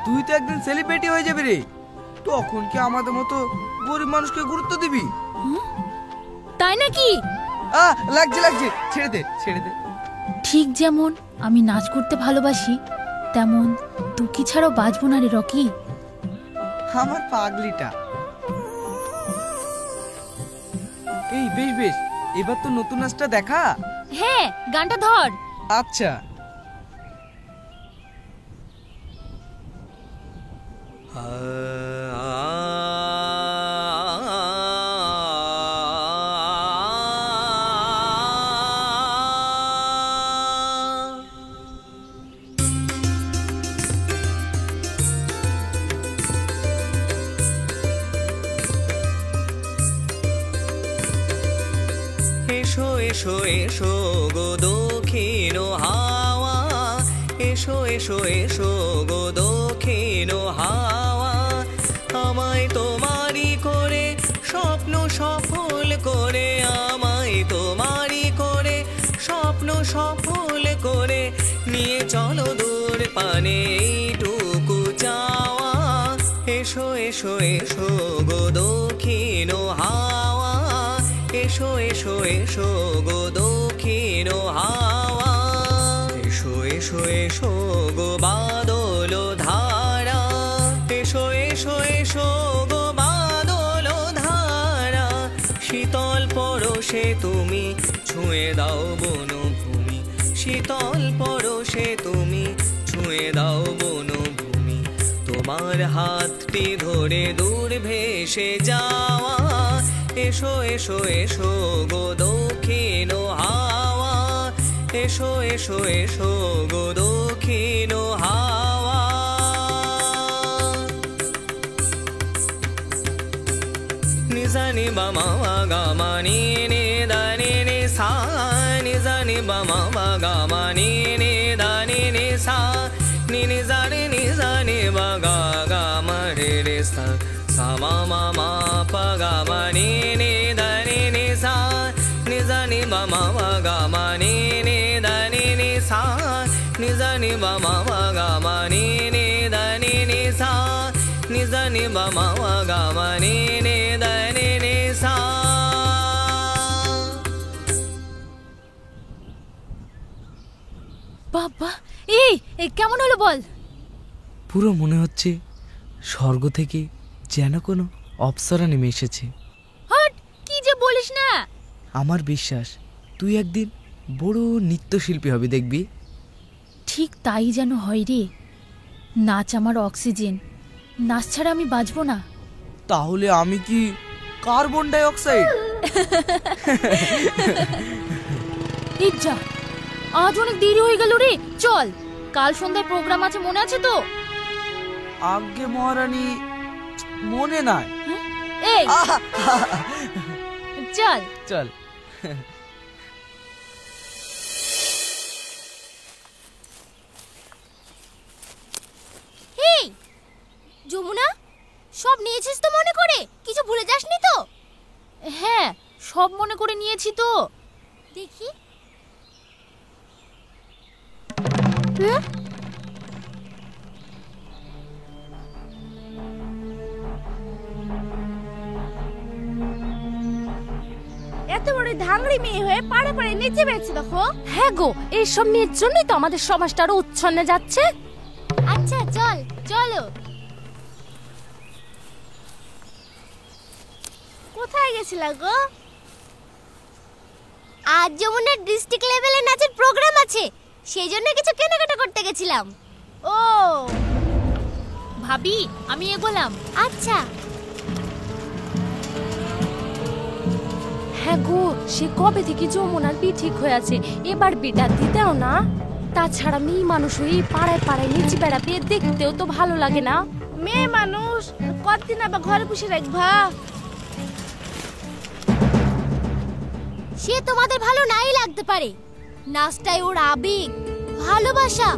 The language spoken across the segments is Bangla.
তুই তো একদিন সেলিব্রিটি হয়ে যাবি রে, তখন কি আমাদের মতো গরিব মানুষকে গুরুত্ব দিবি? তাই নাকি? লাগছে লাগছে, ছেড়ে দে ছেড়ে দে। ঠিক যেমন আমি নাচ করতে ভালোবাসি, তেমন তুই ছাড়াও বাঁচবো না রে রকি। আমার পাগলিটা। এই বেশ বেশ, এবার তো নতুন নাচটা দেখা। হ্যাঁ, গানটা ধর। আচ্ছা। এসো এসো এসো গো দক্ষিণ হাওয়া, এসো এসো এসো গো দক্ষিণ হাওয়া, আমায় তোমারই করে স্বপ্ন সফল করে, আমায় তোমারই করে স্বপ্ন সফল করে, নিয়ে চলো দূর পানে এইটুকু চাওয়া। এসো এসো এসো গো দক্ষিণ হাওয়া, এসো এসো এসো গো দক্ষিণ হাওয়া, এসো এসো এসো গো বাদল ধারা, এসো এসো এসো গো বাদল ধারা, শীতল পরশে তুমি ছুঁয়ে দাও বনভূমি, শীতল পরশে তুমি ছুঁয়ে দাও বনভূমি, তোমার হাতটি ধরে দূর ভেসে যাওয়া। এসো এসো এসো গো দক্ষিণ হাওয়া, এসো এসো এসো গো দক্ষিণ হাওয়া। নিজানি বামা গামা নি নি দানি নি সা, নিজানি বামা গামা নি নি দানি নি সা, নি নি জানি নি জানি বা গা গামা রে রে সা, সা মা মা মা পা গামা নি নি দানি নি সা, নিজানি বামা গামা নি নি দানি নি সা, নিজানি বামা গামা নি নি দানি নি সা, নিজানি বামা গামা নি নি দানি নি সা। বাবা, এই কেমন হলো বল? পুরো মনে হচ্ছে স্বর্গ থেকে যেন কোনো অপ্সরা নেমে এসেছে। হট, কি যে বলিস না। আমার বিশ্বাস তুই একদিন বড় নৃত্যশিল্পী হবি, দেখবি। ঠিক তাই যেন হয় রে। নাচ আমার অক্সিজেন, নাচ ছাড়া আমি বাঁচবো না। তাহলে আমি কি কার্বন ডাই অক্সাইড? এই যা, আজ অনেক দেরি হয়ে গেল রে। চল, কাল সন্ধ্যায় প্রোগ্রাম আছে, মনে আছে তো? আজ্ঞে মহারানী, মনে নাই। এই চল চল। এই যমুনা, সব নিয়েছিস তো মনে করে? কিছু ভুলে যাসনি তো? হ্যাঁ, সব মনে করে নিয়েছি তো। দেখি। এত বড় ধাংড়ি মেয়ে হয়ে পাড়ে পাড়ে নিচে বেড়েছে দেখো। হ্যাঁ গো, এইসব মেয়ের জন্যই তো আমাদের সমাজটা আরো উচ্ছন্নে যাচ্ছে। আচ্ছা চল, চলো। কোথায় গেছিলা গো? আজ যমুনার ডিস্ট্রিক্ট লেভেলে নাচের প্রোগ্রাম আছে, সেই জন্য কিছু কেনাকাটা করতে গেছিলাম। ও ভাবি, আমি এগোলাম। আচ্ছা। হ্যাঁ গো, সে কবে থেকে যমুনার বিয়ে ঠিক হয়ে আছে, এবার বিটা দিতেও না। তাছাড়া মেয়ে মানুষ হয়ে পাড়ায় পাড়ায় নিচে বেড়াতে দেখতেও তো ভালো লাগে না। মেয়ে মানুষ কতদিন আবার ঘরে বসে রাখবা? সে তোমাদের ভালো নাই লাগতে পারে, নাচটাই ওর আবেগ, ভালোবাসা,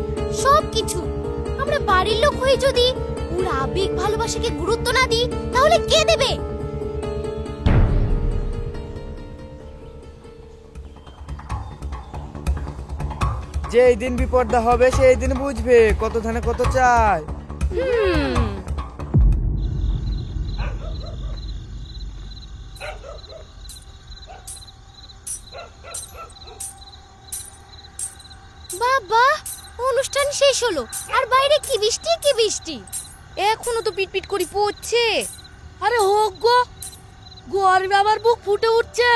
সবকিছু। আমরা বাড়ির লোক হয়ে যদি ওর আবেগ ভালোবাসাকে গুরুত্ব না দিই, তাহলে কে দেবে? যেই দিন বিপদটা হবে সেই দিন বুঝবে কত ধানে কত চাই। বাবা, অনুষ্ঠান শেষ হলো আর বাইরে কি বৃষ্টি কি বৃষ্টি। এখনো তো পিটপিট করে পড়ছে। আরে হোক গো, গরমে আমার বুক ফুটে উঠছে।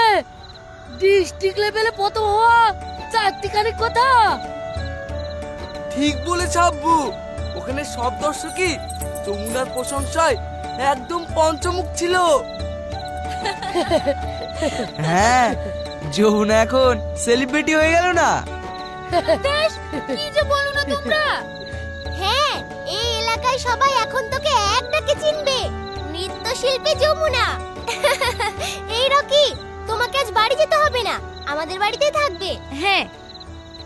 ডিস্ট্রিক্ট লেভেলে প্রথম হওয়া চারটিখানিক কথা। ঠিক বলেছ আব্বু, ওখানে সব দর্শকই যমুনার প্রশংসায় একদম পঞ্চমুখ ছিল। হ্যাঁ, যমুনা এখন সেলিব্রিটি হয়ে গেল না? বেশ, কি যে বলো না তোমরা। হ্যাঁ, এই এলাকায় সবাই এখন তোকে এক ডাকে চিনবে, নৃত্যশিল্পী যমুনা। এই রকি, তোমাকে আজ বাড়ি যেতে হবে না, আমাদের বাড়িতেই থাকবে। হ্যাঁ,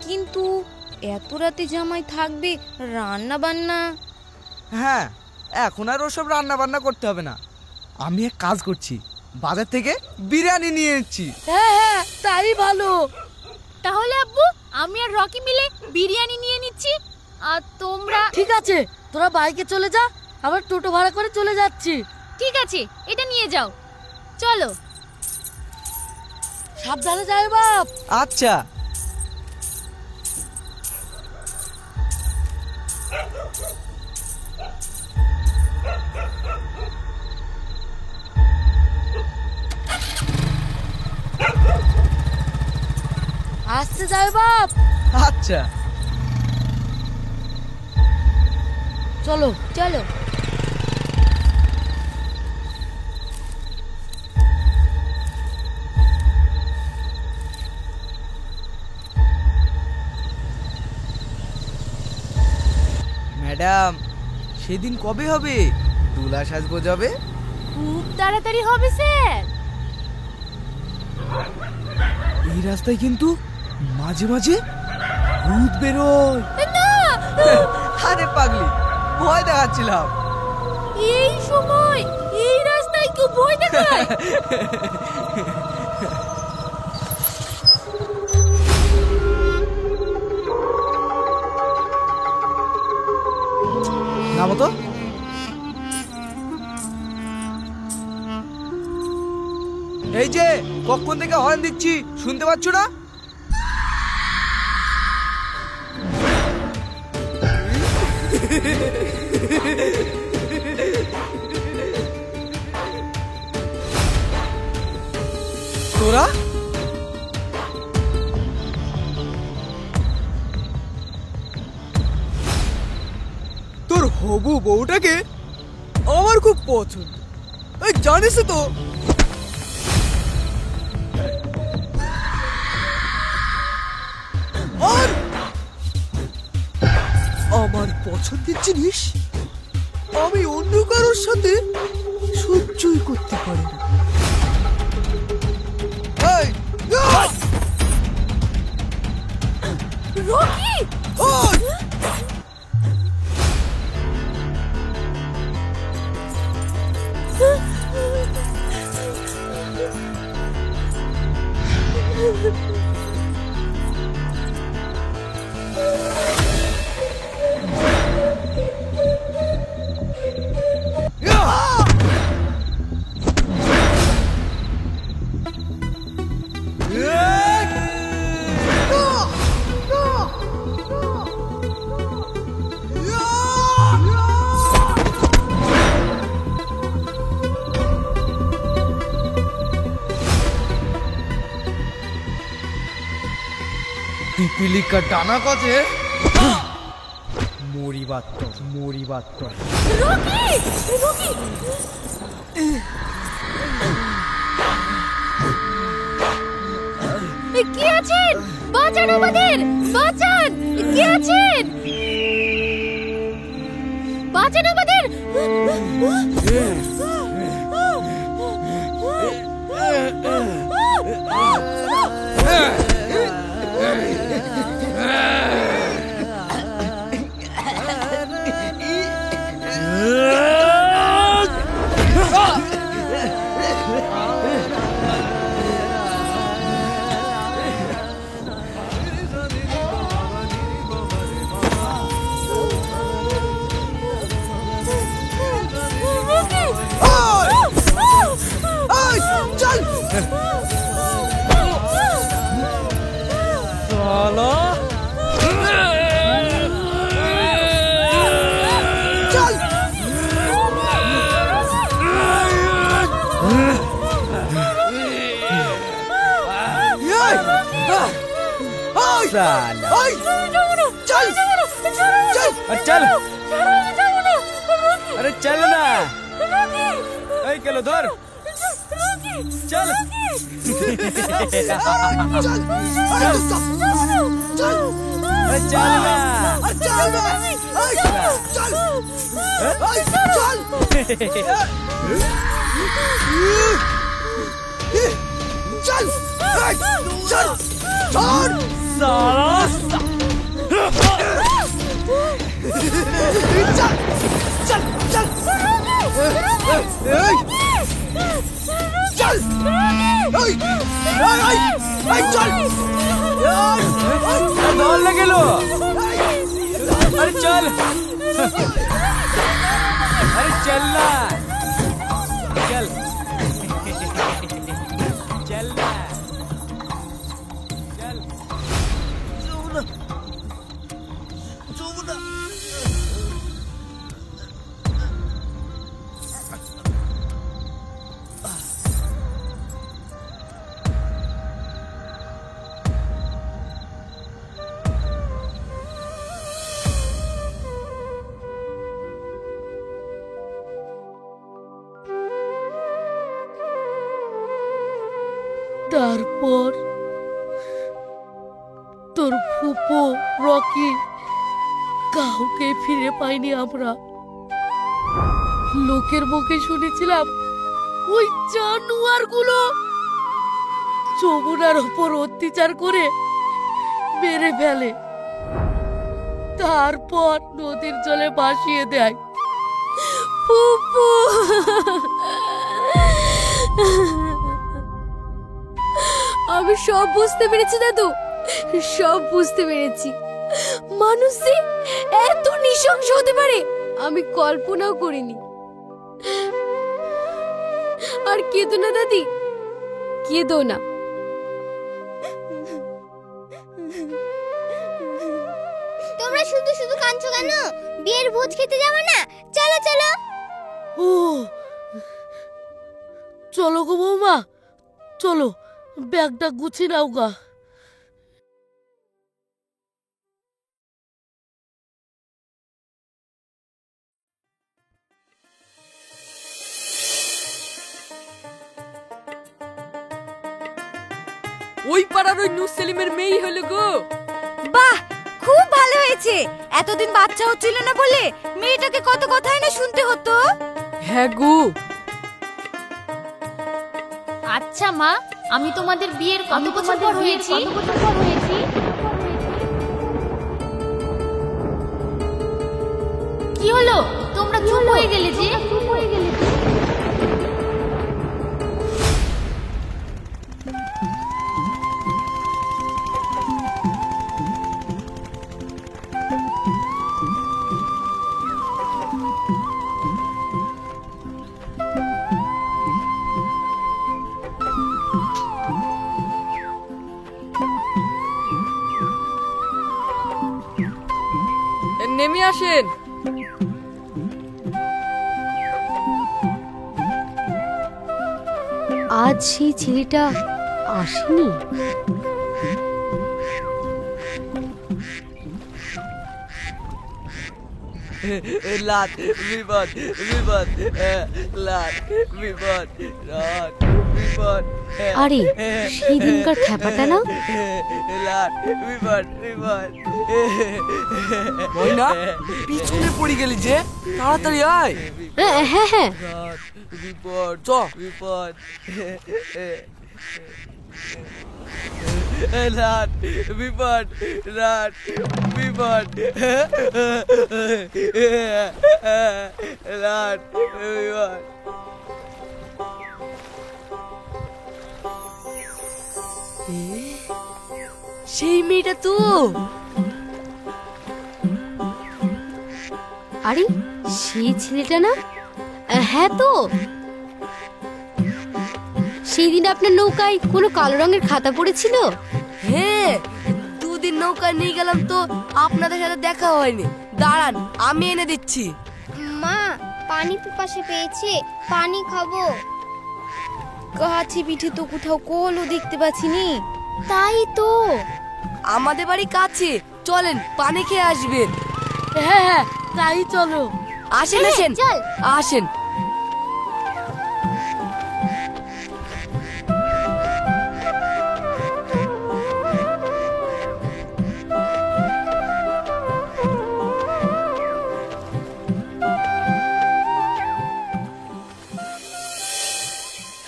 কিন্তু এত রাতে জামাই থাকবে রান্না বান্না? হ্যাঁ, এখন আর ওসব রান্না বান্না করতে হবে না। আমি এক কাজ করছি, বাজার থেকে বিরিয়ানি নিয়ে এসেছি। হ্যাঁ হ্যাঁ, তাই ভালো। তাহলে আব্বু, আমি আর রকি মিলে বিরিয়ানি নিয়ে নিচ্ছি, আর তোমরা? ঠিক আছে, তোরা বাইকে চলে যা, আবার টোটো ভাড়া করে চলে যাচ্ছি। ঠিক আছে, এটা নিয়ে যাও, চলো। সাবধানে যাই বাপ। আচ্ছা। আসতে যাই বাপ। আচ্ছা, চলো চলো। ম্যাডাম, সেদিন কবে হবে? দুলা সাজবো যাবে? খুব তাড়াতাড়ি হবে স্যার। এই রাস্তায় কিন্তু মাঝে মাঝে ভূত বেরোয়। আরে পাগলি, ভয় দেখাচ্ছিলাম। এই সময় এই রাস্তায় কেউ ভয় দেখায়? নামো তো। এই যে কখন থেকে হর্ন দিচ্ছি, শুনতে পাচ্ছ না? তোরা তোর হবু বউটাকে আমার খুব পছন্দ, জানিস তো। আর আমার পছন্দের জিনিস আমি অন্য কারোর সাথে সহ্যই করতে পারি না। রকি! পিপিলিকা টানা কাজে মরিবাত্ত। রকি! রকি! কে আছেন? বাঁচান আমাদের! বাঁচান! কে আছেন? বাঁচান আমাদের! साला चल चल अरे चल ना चलो धर चल चल ना दौड़ लगे लो अरे चल अरे चल ना चल चल ना चल তারপর তোর ফুপো রকি কাউকে ফিরে পাইনি আমরা। লোকের মুখে শুনেছিলাম ওই জানোয়ারগুলো যমুনার ওপর অত্যাচার করে মেরে ফেলে, তারপর নদীর জলে ভাসিয়ে দেয়। ফুপু আমি সব বুঝতে পেরেছি দাদু, সব বুঝতে পেরেছি। মানুষ যে এত নৃশংস হতে পারে আমি কল্পনাও করিনি। আর কেঁদো না দাদি, কেঁদো না। তোমরা শুধু শুধু কাঁদছো কেন? বিয়ের ভোজ খেতে যাবে না? চলো চলো। ও চলো গো বৌমা, চলো ব্যাগটা গুছিয়ে নাও গা। ওই পাড়ার ওই নূর সেলিমের মেয়ে হলো গো। বাহ, খুব ভালো হয়েছে। এতদিন বাচ্চা হচ্ছিল না বলে মেয়েটাকে কত কথাই না শুনতে হতো। হ্যাঁ গো। আচ্ছা মা, আমি তোমাদের বিয়ের কত বছর পর হয়েছি? কি হলো, তোমরা চুপ হয়ে গেলে যে? নেমে আসেন। আজ সেই ছেলেটা আসেনি। লাট বিপদ বিপদ লাট বিপদ রাত বিপদ। আরে সেই দিনকার খ্যাপাটা না? লাট বিপদ বিপদ। ময়না পিছনে পড়ে গেলি যে, তাড়াতাড়ি আয়। হ্যাঁ হ্যাঁ রাত বিপদ চ। বিপদ। রাত বিপদ রাত বিপদ রাত বিপদ। সেই মেয়েটা তো। আরে সেই ছেলেটা না? হ্যাঁ তো। সেই দিন আপনার নৌকায় কোনো কালো রঙের খাতা পড়েছিল। হ্যাঁ, দুদিন নৌকা নিয়ে গেলাম তো আপনাদের সাথে দেখা হয়নি। দাঁড়ান, আমি এনে দিচ্ছি। মা, পানি পিপাসে পেয়েছে, পানি খাবো। কাছে পিঠে তো কোথাও কলও দেখতে পাচ্ছি নি। তাই তো আমাদের বাড়ি কাছে, চলেন পানি খেয়ে আসবেন। হ্যাঁ তাই চলো। আসেন আসেন চল। আসেন।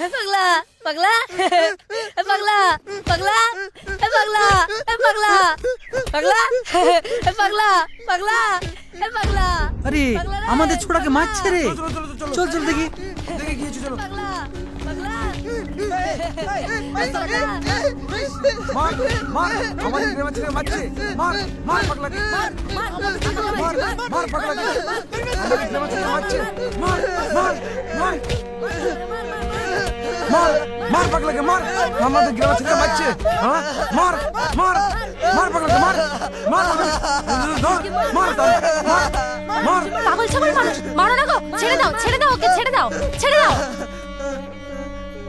পাগলা পাগলা পাগলা পাগলা পাগলা পাগলা পাগলা পাগলা পাগলা পাগলা। আরে আমাদের ছোড়াকে মারছে রে। চল চল দেখি। দেখে গিয়েছি, চলো। পাগলা পাগলা মার মার, আমাদের গ্রামের ছেলে মারছে। মার মার পাগলাকে, মার মার পাগলাকে, আমাদের গ্রামের ছেলে মারছে। মার মার মার মার মার পাগলাকে, মার, আমাদের গ্রামের ছেলে মারছে। হ্যাঁ মার মার মার পাগলাকে, মার মার ধর, মার মার মার। পাগল ছাগল মানুষ, মারো না গো, ছেড়ে দাও ওকে, ছেড়ে দাও ছেড়ে দাও।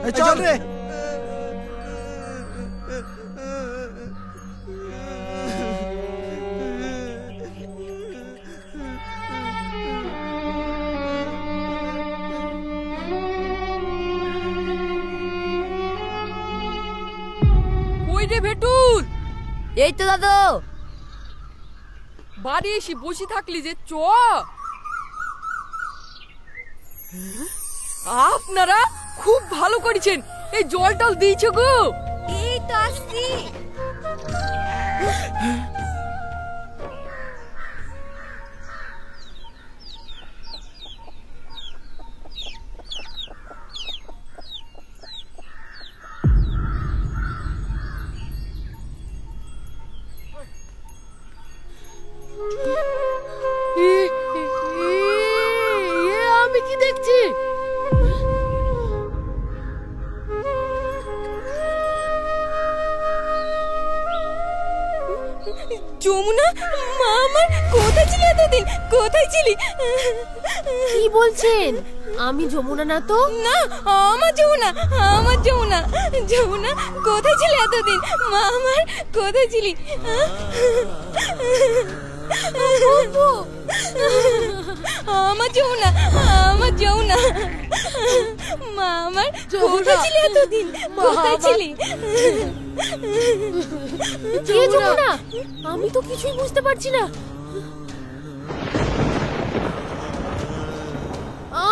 এই চল রে। ওই রে ভেটুল, এই তো দাদু। বাড়ি এসে বসে থাকলি যে, চ। আপনারা খুব ভালো করেছেন, এই জল টল দিয়েছো গো। এই তো আসছি। আমি কি দেখছি? যমুনা, মা আমার, কোথায় ছিলি এতদিন? কোথায় ছিলি? কি বলছেন? আমি যমুনা না তো। না, আমার যমুনা, আমার যমুনা। যমুনা, কোথায় ছিলি এতদিন? মা আমার, কোথায় ছিলি? আমার যমুনা, আমার যমুনা। মা আমার, কোথায় ছিলি এতদিন? কোথায় ছিলি? কে যমুনা? আমি তো কিছুই বুঝতে পারছি না।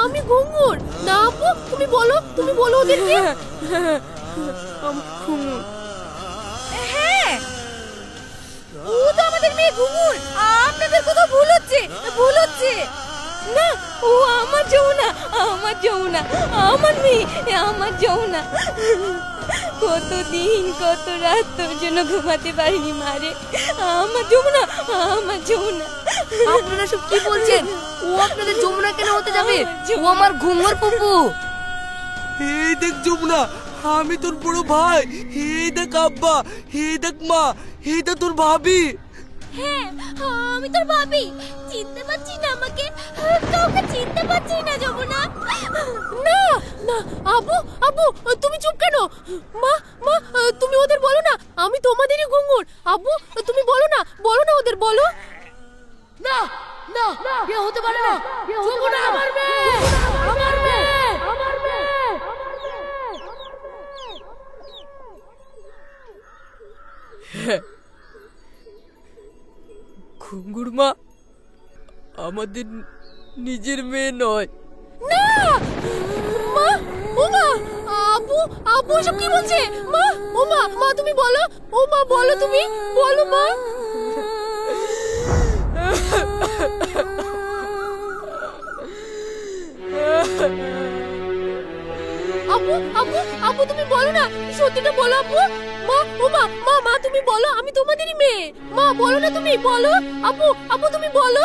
আমি ঘুঙুর না আপু, তুমি বলো ওদেরকে। হ্যাঁ, ও তো আমাদের মেয়ে ঘুঙুর। আপনাদের কোথাও ভুল হচ্ছে। না, ও আমার যমুনা, আমার যমুনা, আমার মেয়ে, আমার যমুনা। কতদিন কত রাত তোর জন্য ঘুমাতে পারিনি মারে। আমার যমুনা, আমার যমুনা। আপনারা সব কি বলছেন? ও আপনাদের যমুনা কেন হতে যাবে? ও আমার ঘুঙুর পুপু। এই দেখ যমুনা, আমি তোর বড় ভাই। এই দেখ আব্বা, এই দেখ মা, এই দেখ তোর ভাবি। হ্যাঁ, আমি তোর ভাবি। চিনতে পারছিস না আমাকে? কাউকে চিনতে পারছিস না যমুনা? না না আবু তুমি চুপ কেন? মা তুমি ওদের বলো না আমি তোমাদেরই ঘুঙুর। আবু তুমি বলো না ওদের বলো। না না, এ হতে পারে না। যমুনা আমার মেয়ে, আমার মেয়ে, আমার মেয়ে। ঘুঙুর মা আমাদের নিজের মেয়ে নয়। না মা, ও মা, আবু সব কি বলছে? মা তুমি বলো। ও মা বলো, তুমি বলো মা। আবু তুমি বলো না, সত্যিটা বলো আবু। মা তুমি বলো, আমি তোমাদেরই মেয়ে। মা বলো না, তুমি বলো। আবু তুমি বলো।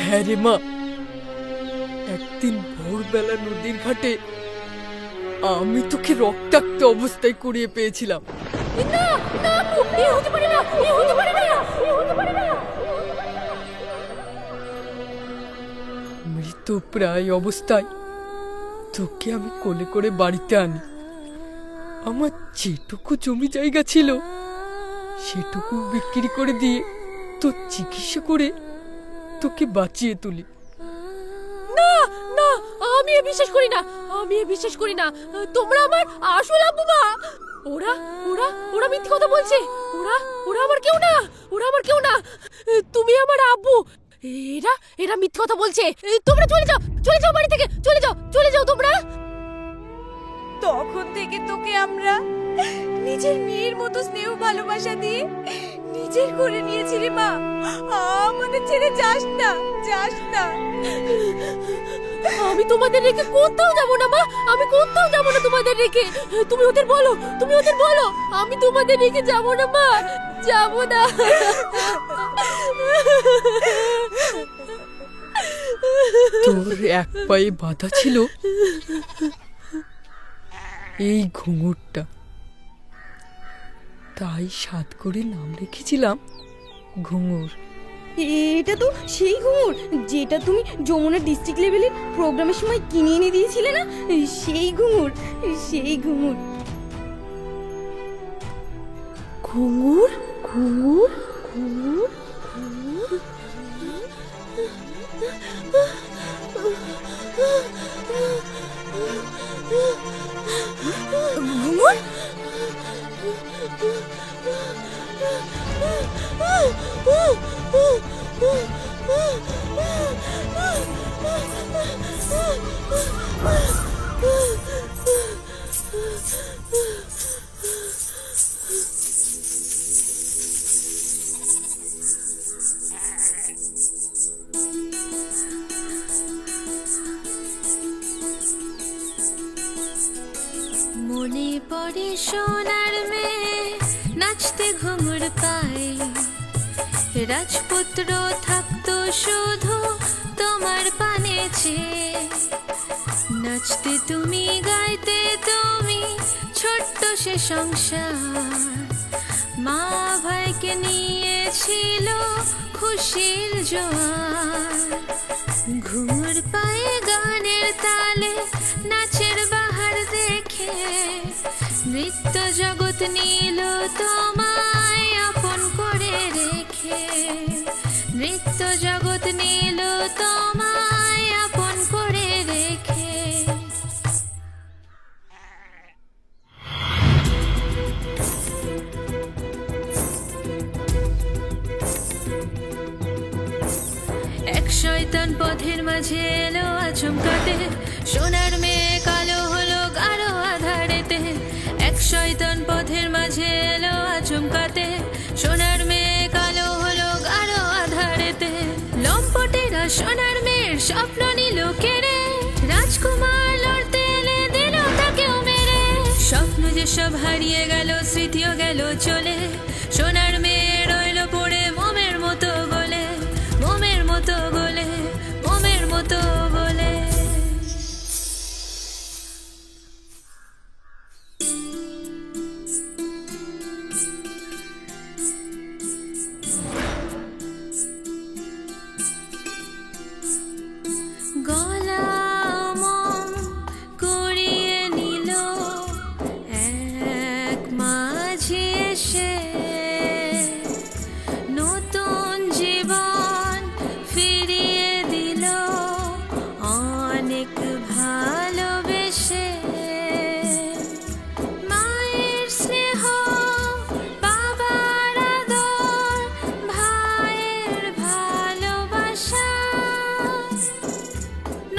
হ্যাঁ রে মা, একদিন ভোরবেলা নদীর ঘাটে আমি তোকে রক্তাক্ত অবস্থায় কুড়িয়ে পেয়েছিলাম। না আবু, এ হতে পারে না। মৃত প্রায় অবস্থায় তোকে আমি কোলে করে বাড়িতে আনি। আমার যেটুকু জমি জায়গা ছিল সেটুকু বিক্রি করে দিয়ে তোর চিকিৎসা করে তোকে বাঁচিয়ে তুলি। না না, আমি বিশ্বাস করি না, আমি বিশ্বাস করি না। তোমরা আমার আসল আব্বু মা। ওরা ওরা ওরা মিথ্যে কথা বলছে। ওরা ওরা আমার কেউ না, ওরা আমার কেউ না। তুমি আমার আব্বু। এরা এরা মিথ্যে কথা বলছে। তোমরা চলে যাও, চলে যাও বাড়ি থেকে, চলে যাও, চলে যাও তোমরা। তখন থেকে তোকে আমরা নিজের মেয়ের মতো স্নেহ ভালোবাসা দিয়ে নিজের করে নিয়েছি রে মা। আমাদের ছেড়ে যাস না, যাস না। আমি তোমাদের রেখে কোথাও যাব না মা, আমি কোথাও যাব না তোমাদের রেখে। তুমি ওদের বলো, তুমি ওদের বলো, আমি তোমাদের রেখে যাব না মা, যাব না। তোর এক পায়ে বাঁধা ছিল এই ঘুঙুরটা, তাই সাত করে নাম রেখেছিলাম ঘুঙুর। এটা তো সেই ঘুঙুর যেটা তুমি যমুনা ডিস্ট্রিক্ট লেভেলের প্রোগ্রামের সময় কিনে এনে দিয়েছিলে না? সেই ঘুঙুর, সেই ঘুঙুর। ঘুঙুর ঘুঙুর ঘুঙুর ঘুঙুর মনে পড়ে সোনার মেয়ে নাচতে ঘুঙুর পায়ে, রাজপুত্র থাকতো শুধু তোমার পানে চেয়ে। নাচতে তুমি, গাইতে তুমি, ছোট্ট সে সংসার। মা ভাইকে নিয়েছিল খুশির জোয়ার। ঘুঙুর পায়ে গানের তালে নাচের বাহার দেখে নৃত্য জগৎ নিল তোমায় আপন করে রেখে। নৃত্য জগৎ নিল তোমায় আপন করে রেখে। এক শয়তান পথের মাঝে এলো আচমকাতে, সোনার মেয়ে কালো হলো গাঢ় আধারেতে। এক শয়তান পথের মাঝে এলো আচমকাতে, সোনার মেয়ে কালো হলো গাঢ় আধারেতে। লম্পটেরা সোনার মেয়ের স্বপ্ন নিল কেড়ে, রাজকুমার লড়তে এলে দিল তাকেও মেরে। স্বপ্ন যে সব হারিয়ে গেল, স্মৃতিও গেল চলে, সোনার মেয়ে রইল পড়ে মোমের মতো গলে। মোমের মতো গলে, মোমের মতো গলে। গলা মন কুড়িয়ে নিল এক মাঝি এসে। নতুন জীবন ফিরিয়ে দিল অনেক ভালোবেসে। মায়ের স্নেহ, বাবার আদর, ভাইয়ের ভালোবাসা।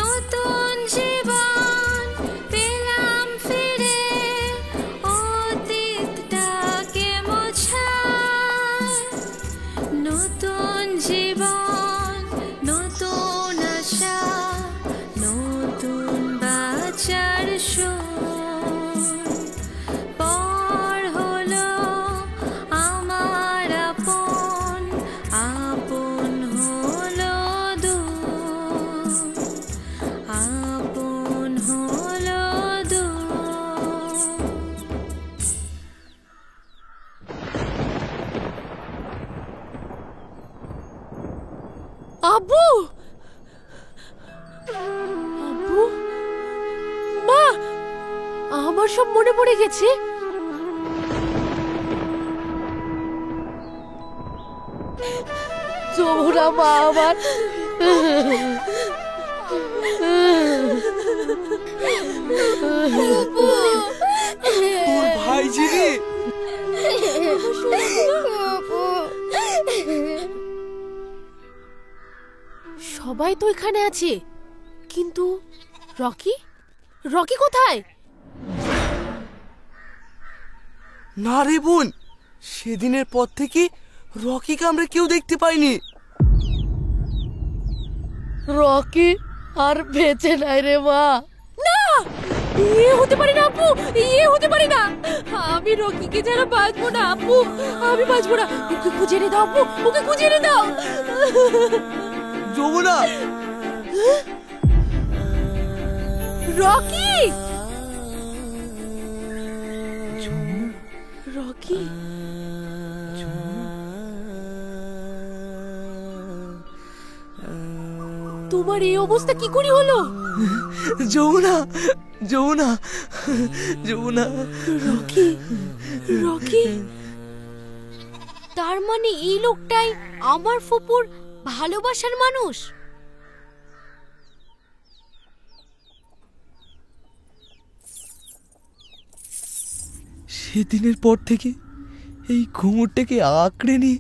নতুন জীবন পেলাম ফিরে, অতীতটাকে মোছায়। নতুন জীবন, নতুন আশা, নতুন বাঁচার সুর। পর হলো আমার আপন, আপন হলো দূর, আপন হলো দূর। আব্বু, আব্বু, মা, আমার সব মনে পড়ে গেছে। যমুনা মা আমার। তোর ভাইজি রে। সবাই তো এখানে আছে, কিন্তু রকি রকি কোথায়? না রে বোন, সেদিনের পর থেকে রকিকে আমরা কেউ দেখতে পাইনি। রকি আর বেঁচে নাই রে মা। না, এ হতে পারে না আপু, এ হতে পারে না। আমি রকিকে ছাড়া বাঁচবো না আপু, আমি বাঁচবো না। ওকে খুঁজে এনে দাও আপু, ওকে খুঁজে এনে দাও। যমুনা, রকি, রকি, তোমার এই অবস্থা কি করে হলো? যমুনা, যমুনা, যমুনা। রকি, রকি, তার মানে এই লোকটাই আমার ফুপুর ভালোবাসার মানুষ। সেদিনের পর থেকে এই ঘুমুরটাকে আঁকড়ে নিয়ে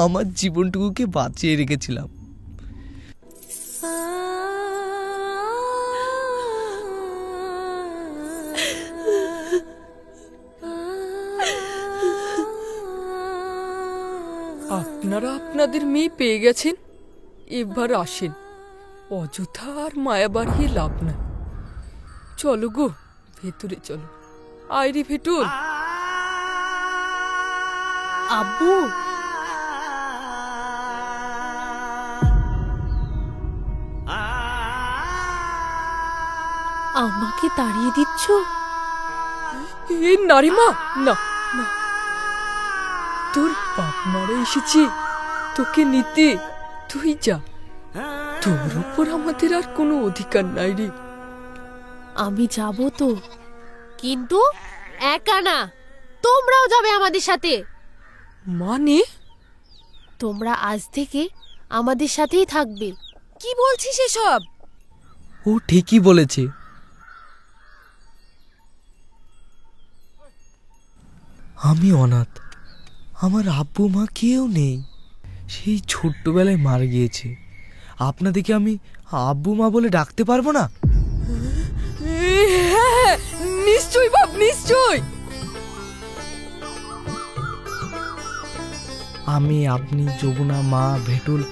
আমার জীবনটুকুকে বাঁচিয়ে রেখেছিলাম। আপনারা আপনাদের মেয়ে পেয়ে গেছেন, এবার আসেন। অযথা আর মায়া বাড়িয়ে লাভ না। চলো গো, ভেতরে চলো। আইরে ভেটুল। আব্বু, আমাকে তাড়িয়ে দিচ্ছ? এ নারী মা, না না, তোর বাপ মারা এসেছে তোকে নিতে। তুই যা, তোর উপর আমাদের আর কোনো অধিকার নাই রে। আমি যাব তো, কিন্তু একা না, তোমরাও যাবে আমাদের সাথে। মানে? তোমরা আজ থেকে আমাদের সাথেই থাকবে। কি বলছিস এসব? ও ঠিকই বলেছে। আমি অনাথ, আমার আব্বু মা কেউ নেই, সেই ছোট্টবেলায় মারা গিয়েছে। আপনাদেরকে আমি আব্বু মা বলে ডাকতে পারবো না? নিশ্চয় বাপ, নিশ্চয়। আমি, আপনি, যমুনা, মা, ভেটুল,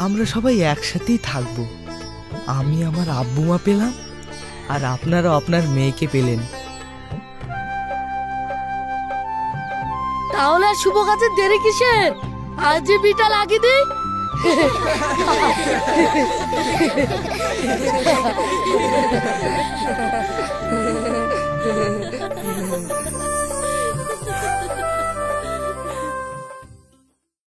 আমরা সবাই একসাথেই থাকবো। আমি আমার আব্বু মা পেলাম, আর আপনারা আপনার মেয়েকে পেলেন। তাহলে আর শুভ কাজে দেরি কিসের? আজ যে বিটা লাগিয়ে দিই।